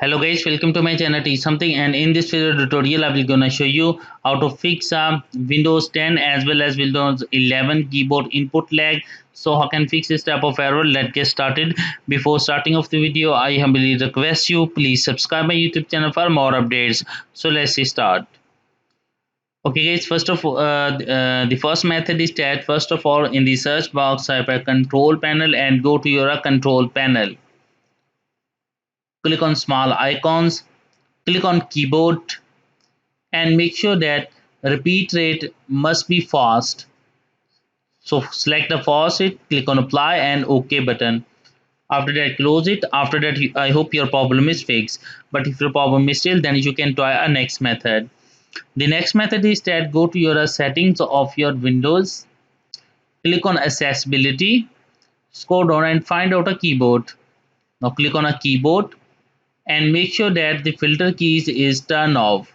Hello guys, welcome to my channel Teach Something, and in this video tutorial I will gonna show you how to fix Windows 10 as well as Windows 11 keyboard input lag. So how can fix this type of error? Let's get started. Before starting off the video, I humbly request you please subscribe my YouTube channel for more updates. So let's start. Okay guys, first of all, the first method is that first of all in the search box type a control panel and go to your control panel. Click on small icons, click on keyboard and make sure that repeat rate must be fast. So select the fast rate, click on apply and OK button. After that close it. After that I hope your problem is fixed. But if your problem is still, then you can try a next method. The next method is that go to your settings of your Windows, click on accessibility, scroll down and find out a keyboard. Now click on a keyboard and make sure that the filter keys is turned off.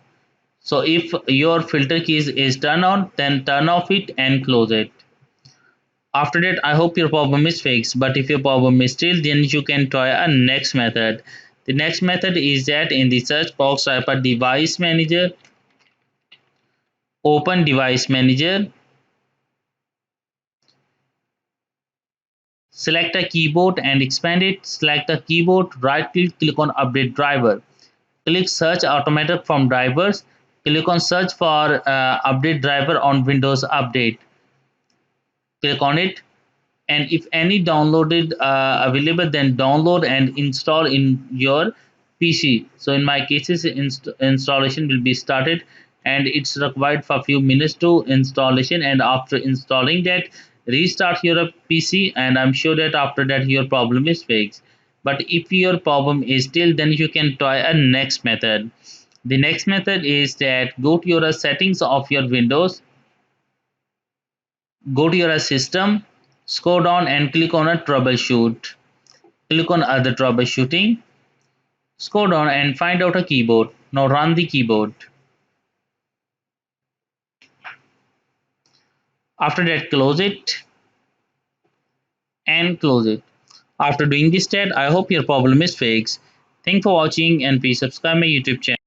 So if your filter keys is turned on, then turn off it and close it. After that, I hope your problem is fixed. But if your problem is still, then you can try a next method. The next method is that in the search box type a device manager, open device manager, select a keyboard and expand it, select a keyboard, right click on update driver, click search automatic from drivers, click on search for update driver on Windows update, click on it, and if any downloaded available, then download and install in your PC. So in my cases installation will be started and it's required for a few minutes to installation, and after installing that restart your PC and I'm sure that after that your problem is fixed. But if your problem is still, then you can try a next method. The next method is that go to your settings of your Windows, go to your system, scroll down and click on a troubleshoot. Click on other troubleshooting, scroll down and find out a keyboard. Now run the keyboard. After that close it and close it. After doing this step, I hope your problem is fixed. Thanks for watching and please subscribe my YouTube channel.